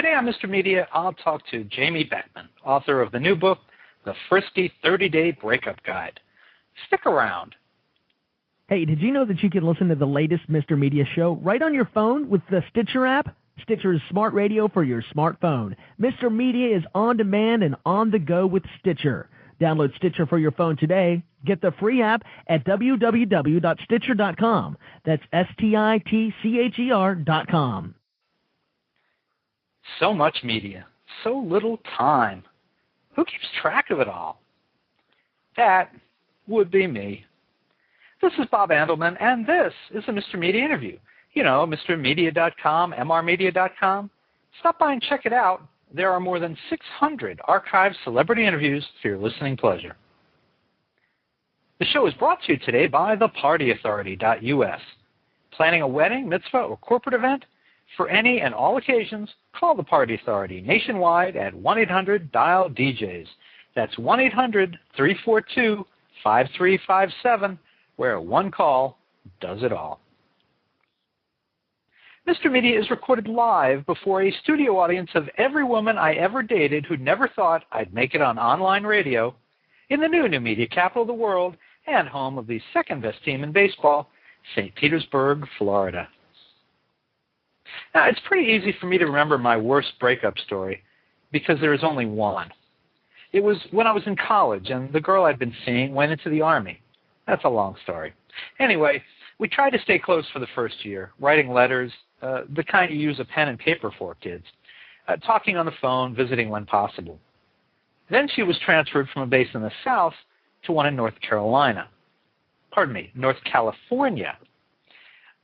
Today on Mr. Media, I'll talk to Jamie Beckman, author of the new book, The Frisky 30-Day Breakup Guide. Stick around. Hey, did you know that you can listen to the latest Mr. Media show right on your phone with the Stitcher app? Stitcher is smart radio for your smartphone. Mr. Media is on demand and on the go with Stitcher. Download Stitcher for your phone today. Get the free app at www.stitcher.com. That's STITCHER.com. So much media, so little time. Who keeps track of it all? That would be me. This is Bob Andelman, and this is a Mr. Media interview. You know, MrMedia.com, MRmedia.com. Stop by and check it out. There are more than 600 archived celebrity interviews for your listening pleasure. The show is brought to you today by thepartyauthority.us. Planning a wedding, mitzvah, or corporate event? For any and all occasions, call the Party Authority nationwide at 1-800-DIAL-DJs. That's 1-800-342-5357, where one call does it all. Mr. Media is recorded live before a studio audience of every woman I ever dated who never thought I'd make it on online radio in the new media capital of the world and home of the second best team in baseball, St. Petersburg, Florida. Now, it's pretty easy for me to remember my worst breakup story because there is only one. It was when I was in college and the girl I'd been seeing went into the Army. That's a long story. Anyway, we tried to stay close for the first year, writing letters, the kind you use a pen and paper for, kids, talking on the phone, visiting when possible. Then she was transferred from a base in the South to one in North California.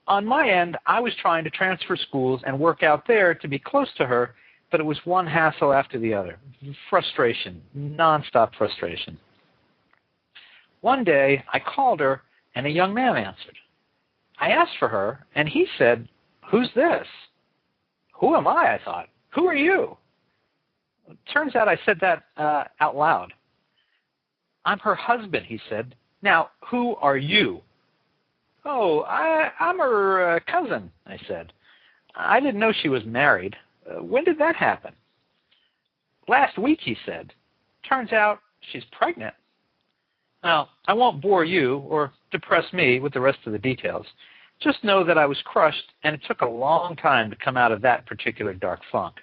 On my end, I was trying to transfer schools and work out there to be close to her, but it was one hassle after the other. Frustration, nonstop frustration. One day, I called her, and a young man answered. I asked for her, and he said, "Who's this?" Who am I thought. Who are you? It turns out I said that out loud. I'm her husband, he said. Now, who are you? Oh, I'm her cousin, I said. I didn't know she was married. When did that happen? Last week, he said. Turns out she's pregnant. Now, I won't bore you or depress me with the rest of the details. Just know that I was crushed, and it took a long time to come out of that particular dark funk.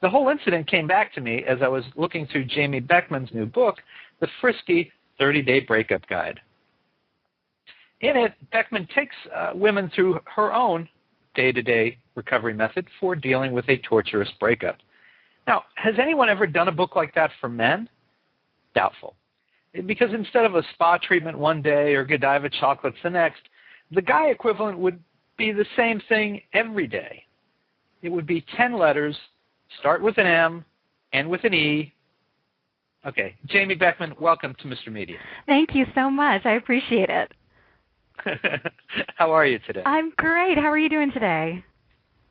The whole incident came back to me as I was looking through Jamie Beckman's new book, The Frisky 30-Day Breakup Guide. In it, Beckman takes women through her own day-to-day recovery method for dealing with a torturous breakup. Now, has anyone ever done a book like that for men? Doubtful. Because instead of a spa treatment one day or Godiva chocolates the next, the guy equivalent would be the same thing every day. It would be 10 letters, start with an M, end with an E. Okay, Jamie Beckman, welcome to Mr. Media. Thank you so much. I appreciate it. How are you today? I'm great. How are you doing today?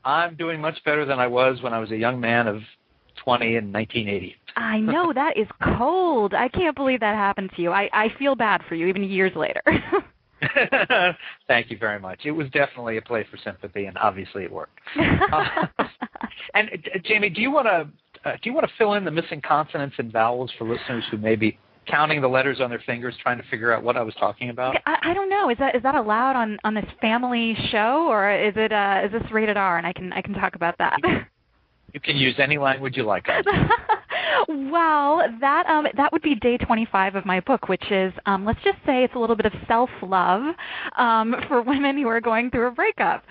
I'm doing much better than I was when I was a young man of 20 in 1980. I know, that is cold. I can't believe that happened to you. I feel bad for you, even years later. Thank you very much. It was definitely a play for sympathy, and obviously it worked. And Jamie, do you want to fill in the missing consonants and vowels for listeners who may be counting the letters on their fingers, trying to figure out what I was talking about? I don't know. Is that allowed on this family show, or is this rated R? And I can talk about that. You can use any language you like. Well, that would be day 25 of my book, which is, let's just say it's a little bit of self-love for women who are going through a breakup.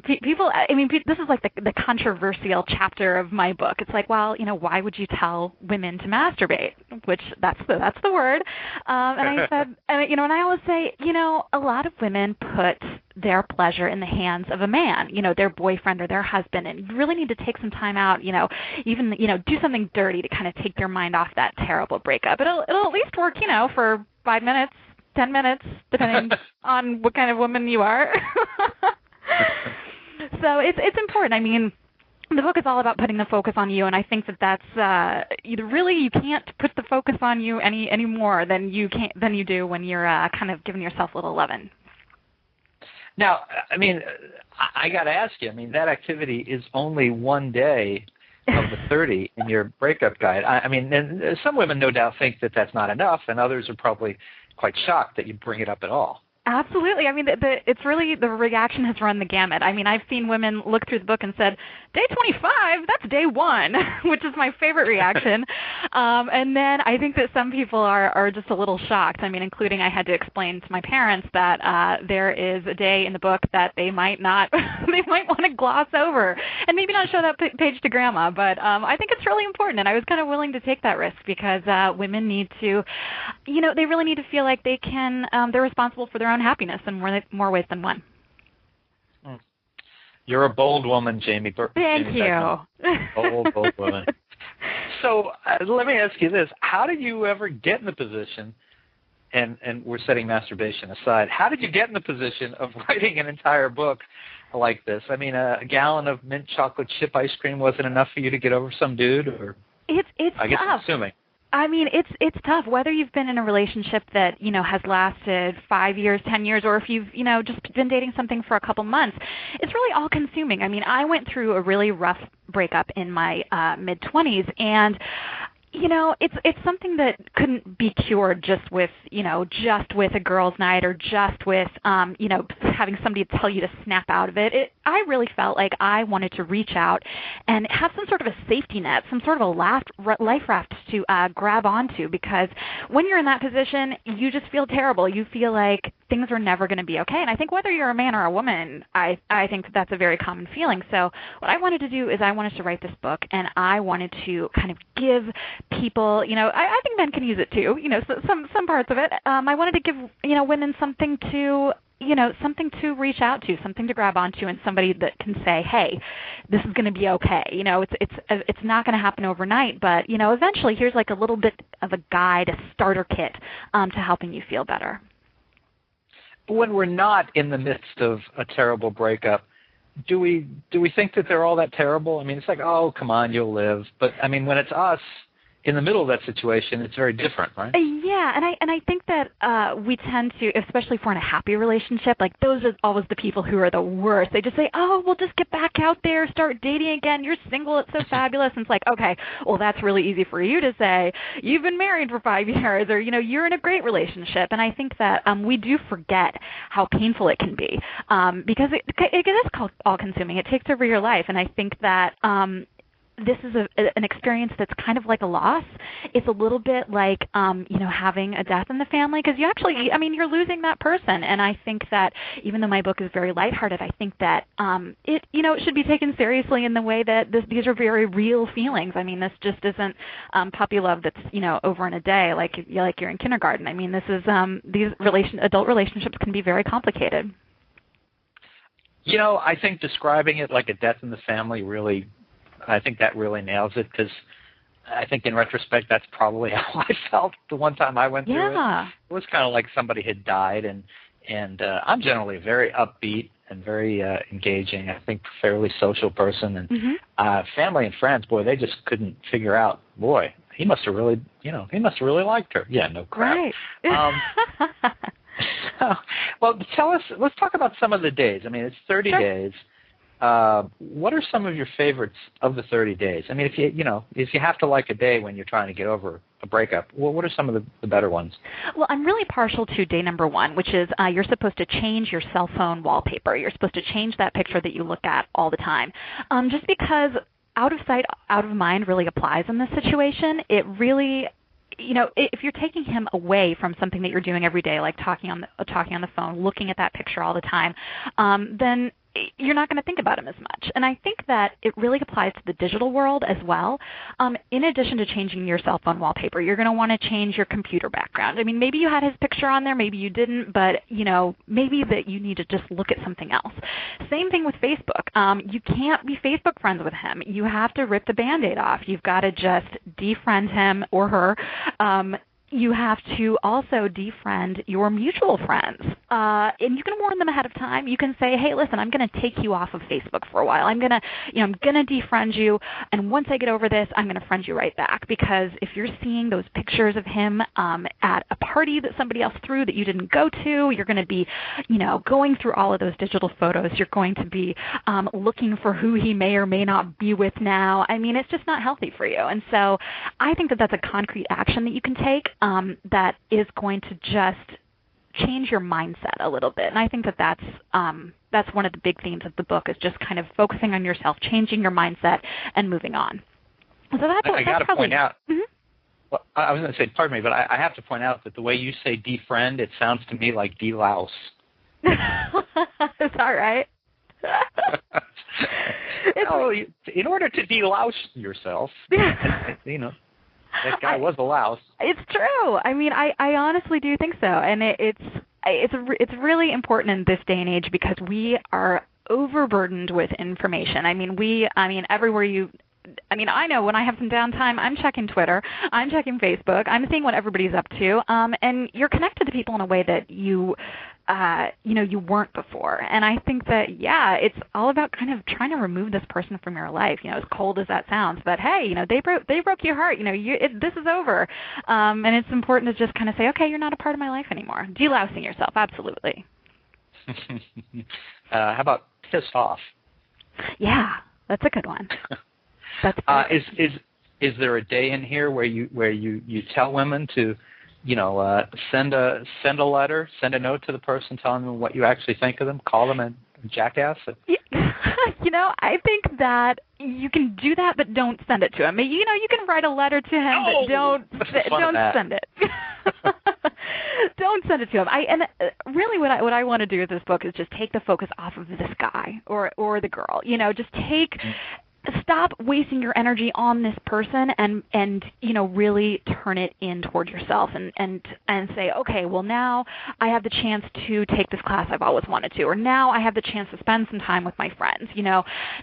This is like the controversial chapter of my book. It's like, well, why would you tell women to masturbate? Which that's the word. And I said, and I always say, a lot of women put their pleasure in the hands of a man, their boyfriend or their husband, and you really need to take some time out, even do something dirty to kind of take your mind off that terrible breakup. It'll at least work, for 5 minutes, 10 minutes, depending on what kind of woman you are. So it's important. The book is all about putting the focus on you, and I think that's you can't put the focus on you any more than you do when you're kind of giving yourself a little loving. Now, I mean, I got to ask you, I mean, that activity is only one day of the 30 in your breakup guide. I mean, and some women no doubt think that that's not enough, and others are probably quite shocked that you bring it up at all. Absolutely. I mean, it's really, the reaction has run the gamut. I mean, I've seen women look through the book and said, day 25, that's day 1, which is my favorite reaction. And then I think that some people are just a little shocked. I mean, including I had to explain to my parents that there is a day in the book that they might not, they might want to gloss over and maybe not show that page to Grandma. But I think it's really important, and I was kind of willing to take that risk because women need to, they really need to feel like they can, they're responsible for their own happiness in more ways than one. You're a bold woman, Jamie. Thank Jamie you. Beckman. Bold woman. So let me ask you this. How did you ever get in the position, and we're setting masturbation aside, how did you get in the position of writing an entire book like this? I mean, a gallon of mint chocolate chip ice cream wasn't enough for you to get over some dude? Or It's I guess tough. I'm assuming. I mean, it's tough, whether you've been in a relationship that, has lasted 5 years, 10 years, or if you've, just been dating something for a couple months. It's really all consuming. I mean, I went through a really rough breakup in my mid-20s, and it's something that couldn't be cured just with a girls' night or just with, having somebody tell you to snap out of it. I really felt like I wanted to reach out and have some sort of a safety net, some sort of a life raft to grab onto, because when you're in that position, you just feel terrible. You feel like things are never going to be okay. And I think whether you're a man or a woman, I think that's a very common feeling. So what I wanted to do is I wanted to write this book, and I wanted to kind of give people, I think men can use it too, so some parts of it. I wanted to give, women something to, something to reach out to, something to grab onto, and somebody that can say, hey, this is going to be okay. It's not going to happen overnight, but, eventually here's like a little bit of a guide, a starter kit to helping you feel better. When we're not in the midst of a terrible breakup, do we think that they're all that terrible? I mean, it's like, oh, come on, you'll live. But, I mean, when it's us in the middle of that situation, it's very different, right? Yeah, and I think that we tend to, especially if we're in a happy relationship, like those are always the people who are the worst. They just say, oh, we'll just get back out there, start dating again. You're single. It's so fabulous. And it's like, okay, well, that's really easy for you to say. You've been married for 5 years, or, you're in a great relationship. And I think that we do forget how painful it can be because it is all-consuming. It takes over your life. And I think that this is an experience that's kind of like a loss. It's a little bit like, having a death in the family, because you actually, you're losing that person. And I think that even though my book is very lighthearted, I think that it should be taken seriously in the way that these are very real feelings. I mean, this just isn't puppy love that's, over in a day like you're in kindergarten. I mean, this is these adult relationships can be very complicated. I think describing it like a death in the family I think that really nails it, because I think in retrospect that's probably how I felt the one time I went through it. It was kind of like somebody had died, and I'm generally a very upbeat and very engaging, I think fairly social person, and family and friends, boy, they just couldn't figure out, boy, he must have really liked her. Yeah, no crap. Right. Well, let's talk about some of the days. I mean, it's 30 days. What are some of your favorites of the 30 days? I mean, if you have to like a day when you're trying to get over a breakup, what are some of the better ones? Well, I'm really partial to day number 1, which is you're supposed to change your cell phone wallpaper. You're supposed to change that picture that you look at all the time. Just because out of sight, out of mind really applies in this situation. It really, if you're taking him away from something that you're doing every day, like talking on the phone, looking at that picture all the time, then you're not going to think about him as much. And I think that it really applies to the digital world as well. In addition to changing your cell phone wallpaper, you're going to want to change your computer background. I mean, maybe you had his picture on there, maybe you didn't, but, maybe that you need to just look at something else. Same thing with Facebook. You can't be Facebook friends with him. You have to rip the Band-Aid off. You've got to just defriend him or her. you have to also defriend your mutual friends. And you can warn them ahead of time. You can say, hey, listen, I'm going to take you off of Facebook for a while. I'm going to defriend you, and once I get over this, I'm going to friend you right back. Because if you're seeing those pictures of him at a party that somebody else threw that you didn't go to, you're going to be, going through all of those digital photos. You're going to be looking for who he may or may not be with now. I mean, it's just not healthy for you. And so I think that that's a concrete action that you can take that is going to just change your mindset a little bit. And I think that that's one of the big themes of the book, is just kind of focusing on yourself, changing your mindset, and moving on. So I got to point out, mm-hmm. Well, I was going to say, pardon me, but I have to point out that the way you say defriend, it sounds to me like delouse. Is that right? In order to delouse yourself, that guy was a louse. It's true. I mean, I honestly do think so, and it's really important in this day and age because we are overburdened with information. I mean, everywhere I know when I have some downtime, I'm checking Twitter, I'm checking Facebook, I'm seeing what everybody's up to, and you're connected to people in a way that you weren't before. And I think that, it's all about kind of trying to remove this person from your life, as cold as that sounds. But, hey, they broke your heart. This is over. And it's important to just kind of say, okay, you're not a part of my life anymore. Delousing yourself, absolutely. How about pissed off? Yeah, that's a good one. Is there a day in here where you tell women to send a letter, send a note to the person telling them what you actually think of them, call them a jackass? I think that you can do that, but don't send it to him. You can write a letter to him, but don't send it. Don't send it to him. Really what I want to do with this book is just take the focus off of this guy or the girl. Just stop wasting your energy on this person and really turn it in toward yourself and say, okay, well, now I have the chance to take this class I've always wanted to, or now I have the chance to spend some time with my friends.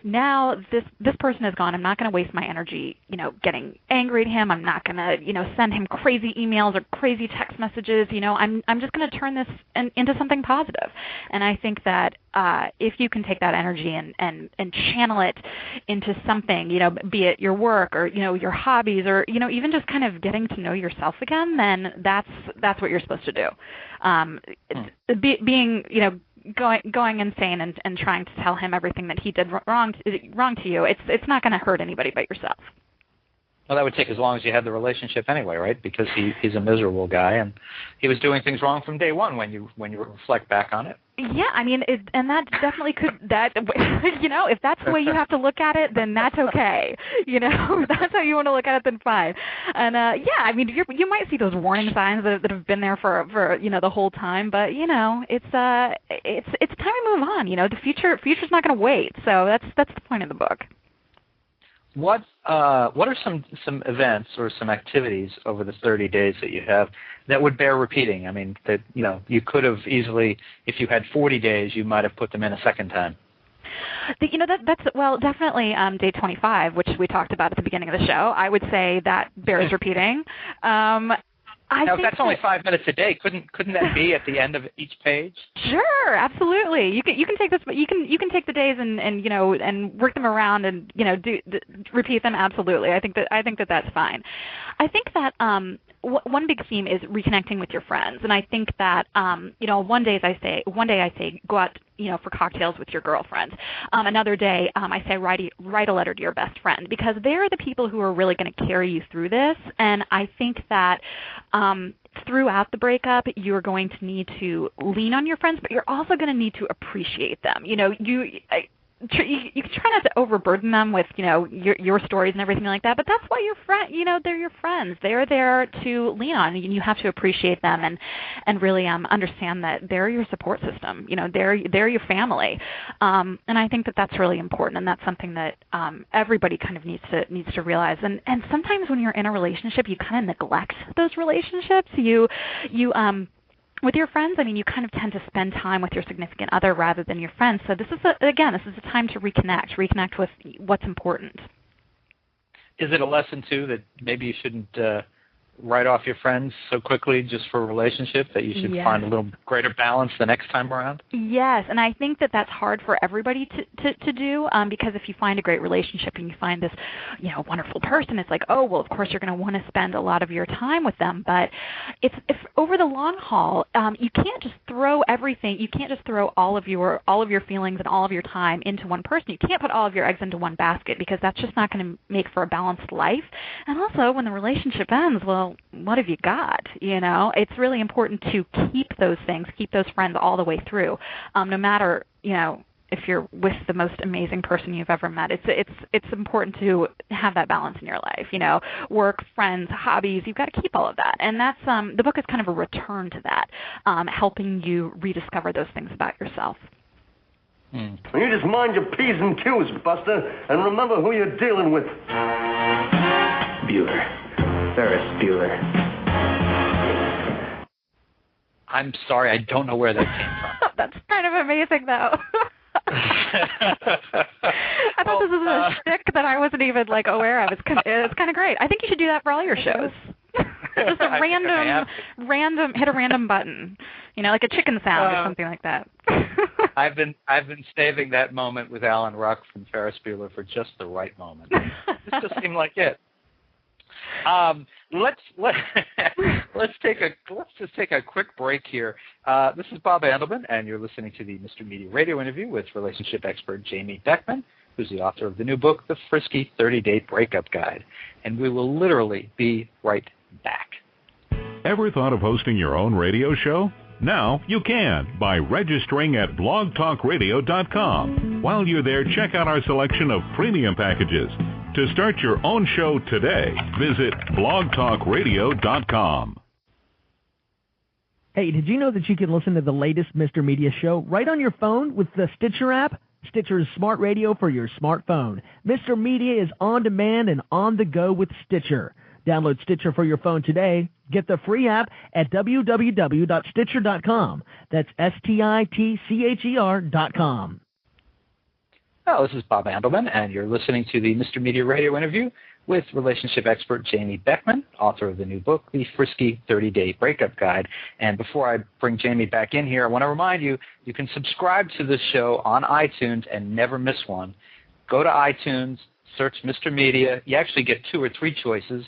Now this person is gone. I'm not going to waste my energy, getting angry at him. I'm not going to, send him crazy emails or crazy text messages. I'm just going to turn this into something positive. And I think that if you can take that energy and channel it into something, be it your work or, your hobbies or, even just kind of getting to know yourself again, then that's what you're supposed to do. Being, going insane and trying to tell him everything that he did wrong to you, it's not going to hurt anybody but yourself. Well, that would take as long as you had the relationship anyway, right? Because he's a miserable guy, and he was doing things wrong from day one when you reflect back on it. Yeah, and that definitely could, if that's the way you have to look at it, then that's okay. If that's how you want to look at it, then fine. And you might see those warning signs that have been there for the whole time, but it's time to move on. The future's not going to wait. So that's the point of the book. What are some events or some activities over the 30 days that you have that would bear repeating? I mean, that you could have easily, if you had 40 days, you might have put them in a second time. That's definitely day 25, which we talked about at the beginning of the show. I would say that bears repeating. Now, if that's only 5 minutes a day, couldn't that be at the end of each page? Sure, absolutely. You can take this, but you can take the days and work them around and repeat them. Absolutely. I think that that's fine. I think that one big theme is reconnecting with your friends, and I think that one day I say go out for cocktails with your girlfriend. Another day I say write a letter to your best friend, because they're the people who are really going to carry you through this. And I think that throughout the breakup, you're going to need to lean on your friends, but you're also going to need to appreciate them. You can try not to overburden them with, your stories and everything like that, but that's why they're your friends. They're there to lean on, and you have to appreciate them and really understand that they're your support system. They're your family. And I think that that's really important, and that's something that everybody kind of needs to realize. And sometimes when you're in a relationship, you kind of neglect those relationships. With your friends, you kind of tend to spend time with your significant other rather than your friends. So this is a time to reconnect with what's important. Is it a lesson, too, that maybe you shouldn't write off your friends so quickly just for a relationship that you should find a little greater balance the next time around? Yes, and I think that that's hard for everybody to do because if you find a great relationship and you find this, wonderful person, it's like, oh, well, of course you're going to want to spend a lot of your time with them. But if over the long haul, you can't just throw everything. You can't just throw all of your feelings and all of your time into one person. You can't put all of your eggs into one basket because that's just not going to make for a balanced life. And also, when the relationship ends, well, what have you got? It's really important to keep those things, keep those friends all the way through, no matter, if you're with the most amazing person you've ever met. It's important to have that balance in your life. Work, friends, hobbies, you've got to keep all of that. And that's the book is kind of a return to that, helping you rediscover those things about yourself. You just mind your P's and Q's, Buster, and remember who you're dealing with. Bueller. Ferris Bueller. I'm sorry, I don't know where that came from. That's kind of amazing, though. I thought this was a shtick that I wasn't even aware of. It's kind of great. I think you should do that for all your shows. Just a random hit a random button, like a chicken sound or something like that. I've been saving that moment with Alan Ruck from Ferris Bueller for just the right moment. This just seemed like it. Let's just take a quick break here. This is Bob Andelman, and you're listening to the Mr. Media radio interview with relationship expert Jamie Beckman, who's the author of the new book, The Frisky 30-Day Breakup Guide. And we will literally be right back. Ever thought of hosting your own radio show? Now you can by registering at blogtalkradio.com. While you're there, check out our selection of premium packages. To start your own show today, visit blogtalkradio.com. Hey, did you know that you can listen to the latest Mr. Media show right on your phone with the Stitcher app? Stitcher is smart radio for your smartphone. Mr. Media is on demand and on the go with Stitcher. Download Stitcher for your phone today. Get the free app at www.stitcher.com. That's STITCHER.com. Hello, this is Bob Andelman, and you're listening to the Mr. Media radio interview with relationship expert Jamie Beckman, author of the new book, The Frisky 30-Day Breakup Guide. And before I bring Jamie back in here, I want to remind you, you can subscribe to this show on iTunes and never miss one. Go to iTunes, search Mr. Media. You actually get 2 or 3 choices.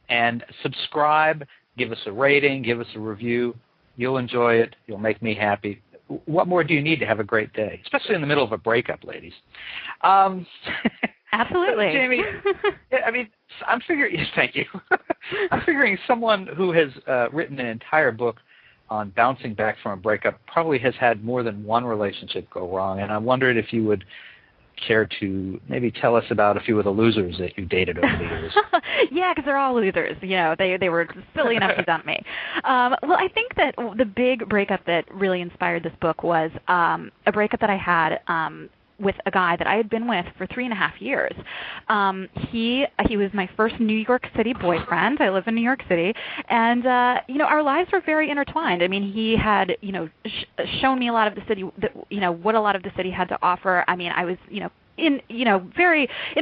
And subscribe, give us a rating, give us a review. You'll enjoy it. You'll make me happy. What more do you need to have a great day, especially in the middle of a breakup, ladies? Absolutely. Jamie, I'm figuring, thank you. I'm figuring someone who has written an entire book on bouncing back from a breakup probably has had more than one relationship go wrong, and I wondered if you would care to maybe tell us about a few of the losers that you dated over the years. Yeah, because they're all losers. They were silly enough to dump me. Well, I think that the big breakup that really inspired this book was a breakup that I had with a guy that I had been with for 3.5 years. He was my first New York City boyfriend. I live in New York City, and our lives were very intertwined. I mean, he had shown me a lot of the city, what a lot of the city had to offer. I mean, I was in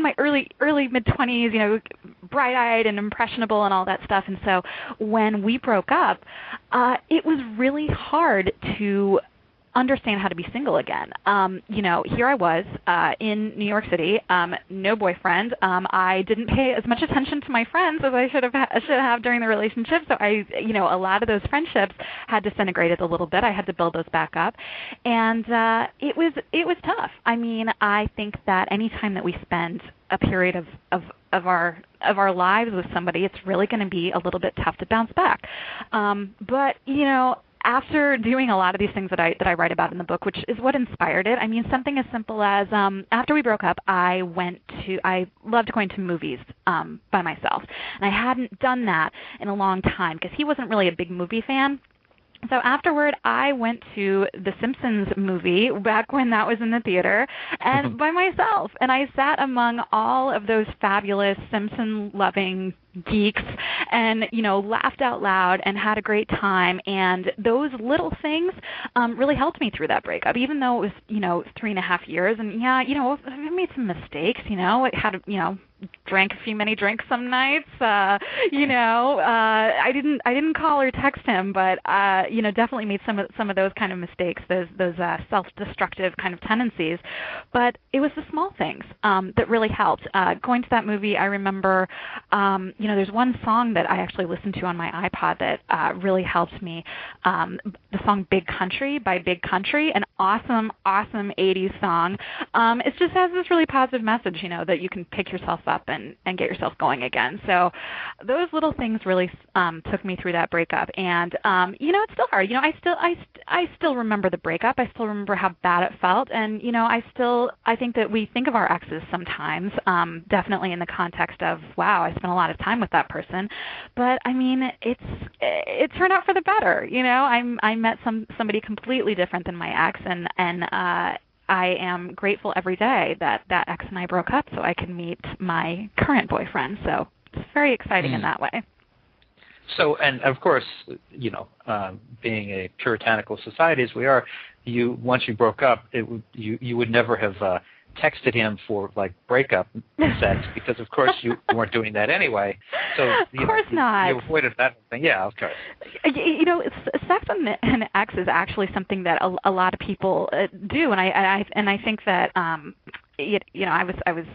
my early mid-20s, bright-eyed and impressionable and all that stuff. And so when we broke up, it was really hard to understand how to be single again. Here I was in New York City, no boyfriend. I didn't pay as much attention to my friends as I should have during the relationship. So a lot of those friendships had disintegrated a little bit. I had to build those back up, and it was tough. I mean, I think that any time that we spend a period of our lives with somebody, it's really going to be a little bit tough to bounce back. But after doing a lot of these things that I write about in the book, which is what inspired it, I mean, something as simple as after we broke up, I loved going to movies by myself. And I hadn't done that in a long time because he wasn't really a big movie fan. So afterward, I went to the Simpsons movie back when that was in the theater, and by myself. And I sat among all of those fabulous Simpson-loving geeks and, laughed out loud and had a great time. And those little things really helped me through that breakup, even though it was, 3.5 years. And I made some mistakes, I had, drank a few many drinks some nights. I didn't call or text him, but definitely made some of those kind of mistakes, those self-destructive kind of tendencies. But it was the small things that really helped. Going to that movie, I remember, there's one song that I actually listened to on my iPod that really helped me. The song "Big Country" by Big Country, an awesome 80s song. It just has this really positive message, that you can pick yourself up and get yourself going again. So those little things really took me through that breakup. And it's still hard. I still remember the breakup. I still remember how bad it felt. And I think that we think of our exes sometimes, definitely in the context of, wow, I spent a lot of time with that person. But I mean, it turned out for the better. I met somebody completely different than my ex, and I am grateful every day that ex and I broke up so I can meet my current boyfriend. So it's very exciting in that way. So, and of course, being a puritanical society as we are, once you broke up, you would never have texted him for breakup sex because of course you weren't doing that anyway. So of course not. You avoided that thing. Yeah, of course. Sex and an ex is actually something that a lot of people do, and I think that I was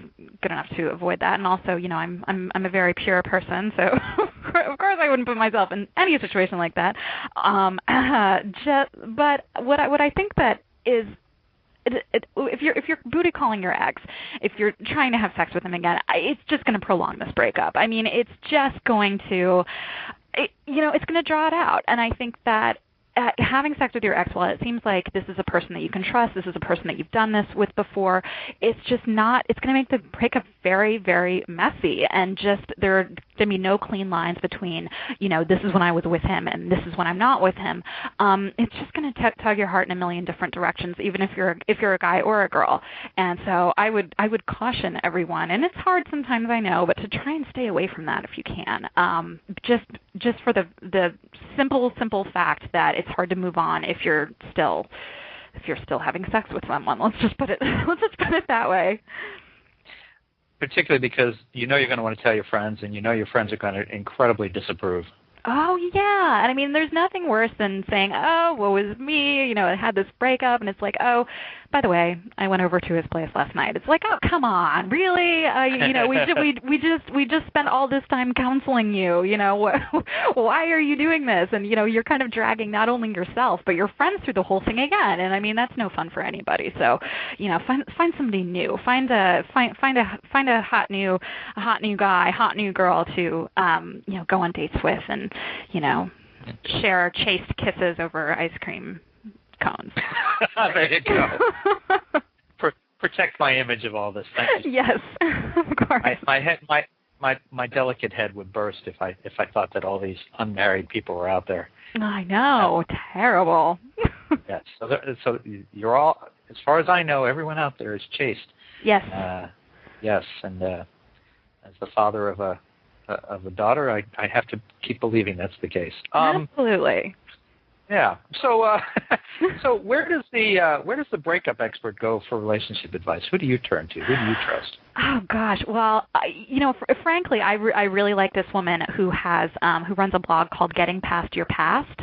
good enough to avoid that, and also I'm a very pure person, so of course I wouldn't put myself in any situation like that. But what I think that is, if you're booty calling your ex, if you're trying to have sex with him again, it's just going to prolong this breakup. I mean, it's just going to, it's going to draw it out. And I think that having sex with your ex, while it seems like this is a person that you can trust, this is a person that you've done this with before, it's just not, it's going to make the breakup very, very messy, and just there are going to be no clean lines between, this is when I was with him and this is when I'm not with him. It's just going to tug your heart in a million different directions, even if you're a guy or a girl. And so I would caution everyone, and it's hard sometimes, I know, but to try and stay away from that if you can. Just for the simple fact that it's hard to move on if you're still having sex with someone. Let's just put it that way. Particularly because you're going to want to tell your friends, and your friends are going to incredibly disapprove. Oh, yeah. And I mean, there's nothing worse than saying, oh, woe is me, I had this breakup, and it's like, oh, by the way, I went over to his place last night. It's like, oh, come on, really? We just spent all this time counseling you. Why are you doing this? And you're kind of dragging not only yourself but your friends through the whole thing again. And I mean, that's no fun for anybody. So, find somebody new. Find a hot new guy, hot new girl to go on dates with, and share chaste kisses over ice cream cones. There you go. Protect my image of all this. Thank you. Yes, of course. My delicate head would burst if I thought that all these unmarried people were out there. I know, terrible. Yes. So you're all, as far as I know, everyone out there is chaste. Yes. Yes, and as the father of a daughter, I have to keep believing that's the case. Absolutely. Yeah. So, so where does the breakup expert go for relationship advice? Who do you turn to? Who do you trust? Oh gosh. Well, frankly, I really like this woman who runs a blog called Getting Past Your Past.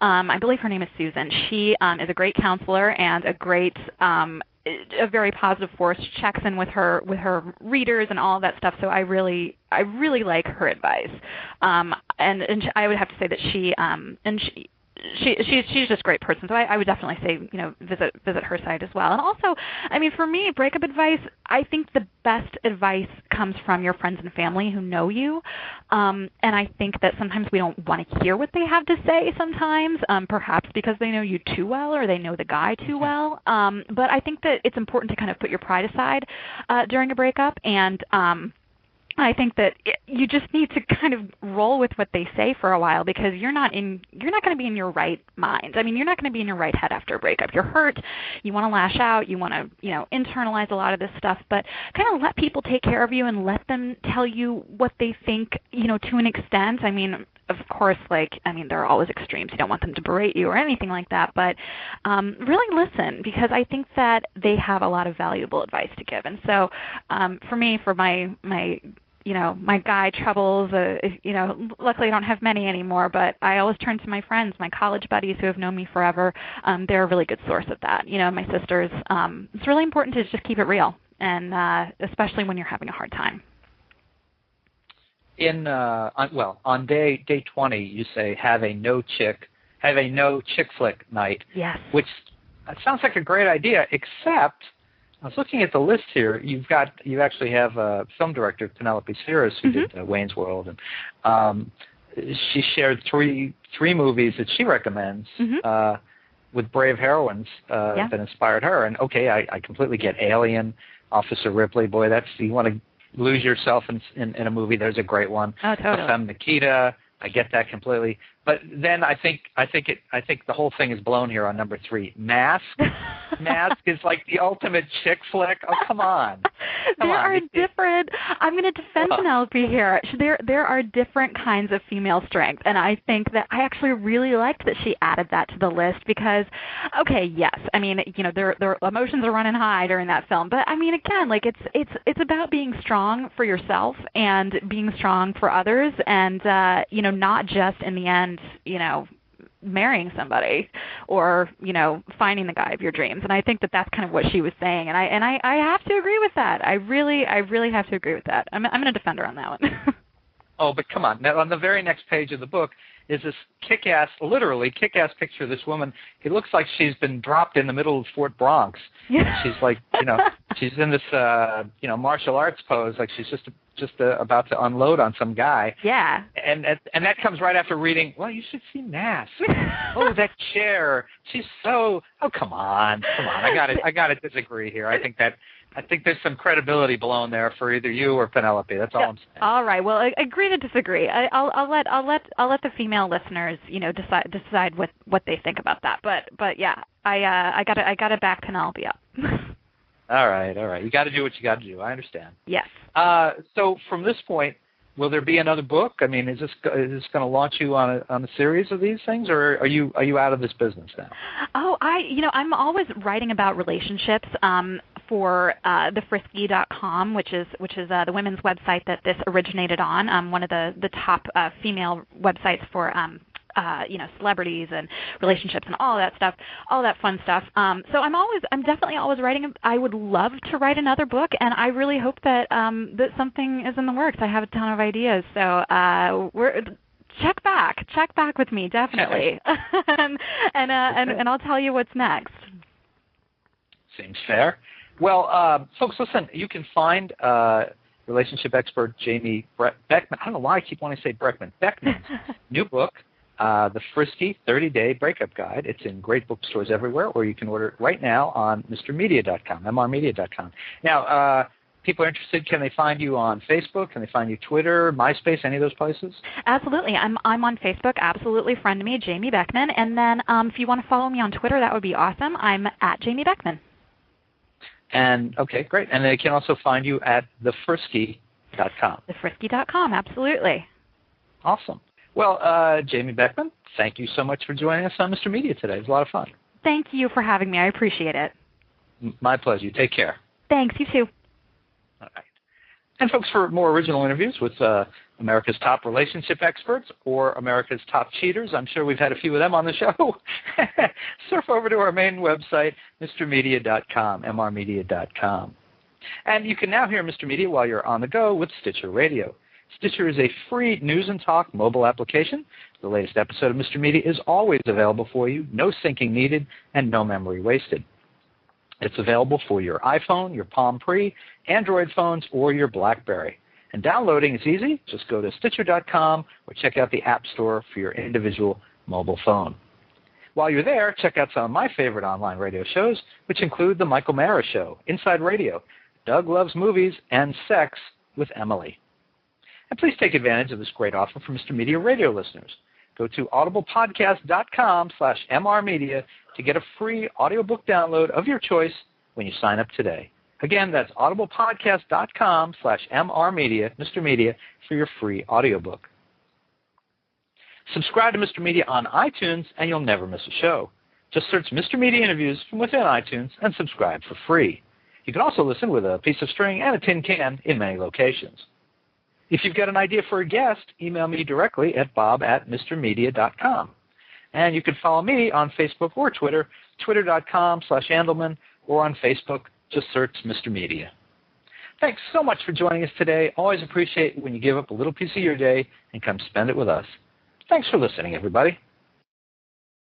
I believe her name is Susan. She is a great counselor and a very positive force. Checks in with her readers and all of that stuff. So I really like her advice. And I would have to say that she's just a great person. So I would definitely say, visit her site as well. And also, I mean, for me, breakup advice, I think the best advice comes from your friends and family who know you. And I think that sometimes we don't want to hear what they have to say sometimes, perhaps because they know you too well or they know the guy too well. But I think that it's important to kind of put your pride aside during a breakup and I think that you just need to kind of roll with what they say for a while, because you're not going to be in your right mind. I mean, you're not going to be in your right head after a breakup. You're hurt. You want to lash out. You want to, internalize a lot of this stuff, but kind of let people take care of you and let them tell you what they think, to an extent. I mean, of course, there are always extremes. You don't want them to berate you or anything like that, but really listen, because I think that they have a lot of valuable advice to give. And so for me, for my guy troubles, luckily I don't have many anymore, but I always turn to my friends, my college buddies who have known me forever. They're a really good source of that. My sisters. It's really important to just keep it real, and especially when you're having a hard time. On day 20, you say have a no chick flick night. Yes. Which sounds like a great idea, except I was looking at the list here. You actually have film director Penelope Sears, who did Wayne's World, and she shared three movies that she recommends with brave heroines that inspired her. And okay, I completely get Alien, Officer Ripley. Boy, you want to lose yourself in a movie. There's a great one. Oh, totally. Femme Nikita. I get that completely. But then I think the whole thing is blown here on number 3. Mask. Mask is like the ultimate chick flick. Oh, come on. There are different. I'm going to defend Penelope here. There are different kinds of female strength, and I think that I actually really liked that she added that to the list because, okay, yes, I mean, their emotions are running high during that film, but I mean, again, it's about being strong for yourself and being strong for others, and not just in the end, marrying somebody or, finding the guy of your dreams. And I think that that's kind of what she was saying. And I have to agree with that. I really have to agree with that. I'm going to defend her on that one. Oh, but come on. Now, on the very next page of the book is this literally kick-ass picture of this woman. It looks like she's been dropped in the middle of Fort Bronx. Yeah. She's like, she's in this, martial arts pose, like she's just about to unload on some guy. Yeah. And that comes right after reading, well, you should see Mask. Oh, that chair. She's so, oh, come on. I got to disagree here. I think there's some credibility blown there for either you or Penelope. That's all I'm saying. All right. Well, I agree to disagree. I'll let the female listeners, decide what they think about that. But yeah, I got to back Penelope up. All right. You got to do what you got to do. I understand. Yes. So from this point, will there be another book? I mean, is this going to launch you on a series of these things, or are you out of this business now? Oh, I'm always writing about relationships for the Frisky.com, which is the women's website that this originated on. One of the top female websites for celebrities and relationships and all that stuff, all that fun stuff. So I'm definitely always writing. I would love to write another book, and I really hope that that something is in the works. I have a ton of ideas, so check back with me definitely, and I'll tell you what's next. Seems fair. Well, folks, listen. You can find relationship expert Jamie Beckman. I don't know why I keep wanting to say Beckman's new book, The Frisky 30-Day Breakup Guide. It's in great bookstores everywhere, or you can order it right now on MrMedia.com, MRMedia.com. Now, people are interested. Can they find you on Facebook? Can they find you Twitter, MySpace, any of those places? Absolutely. I'm on Facebook. Absolutely. Friend me, Jamie Beckman. And then if you want to follow me on Twitter, that would be awesome. I'm at Jamie Beckman. And okay, great. And they can also find you at thefrisky.com. Thefrisky.com, absolutely. Awesome. Well, Jamie Beckman, thank you so much for joining us on Mr. Media today. It was a lot of fun. Thank you for having me. I appreciate it. My pleasure. You take care. Thanks. You too. All right. And folks, for more original interviews with America's top relationship experts or America's top cheaters, I'm sure we've had a few of them on the show, surf over to our main website, mrmedia.com, mrmedia.com. And you can now hear Mr. Media while you're on the go with Stitcher Radio. Stitcher is a free news and talk mobile application. The latest episode of Mr. Media is always available for you, no syncing needed, and no memory wasted. It's available for your iPhone, your Palm Pre, Android phones, or your BlackBerry. And downloading is easy. Just go to Stitcher.com or check out the App Store for your individual mobile phone. While you're there, check out some of my favorite online radio shows, which include The Michael Mara Show, Inside Radio, Doug Loves Movies, and Sex with Emily. And please take advantage of this great offer for Mr. Media radio listeners. Go to audiblepodcast.com/mrmedia to get a free audiobook download of your choice when you sign up today. Again, that's audiblepodcast.com/mrmedia, Mr. Media, for your free audiobook. Subscribe to Mr. Media on iTunes and you'll never miss a show. Just search Mr. Media Interviews from within iTunes and subscribe for free. You can also listen with a piece of string and a tin can in many locations. If you've got an idea for a guest, email me directly at bob@mrmedia.com. And you can follow me on Facebook or Twitter, twitter.com/Andelman, or on Facebook, just search Mr. Media. Thanks so much for joining us today. Always appreciate it when you give up a little piece of your day and come spend it with us. Thanks for listening, everybody.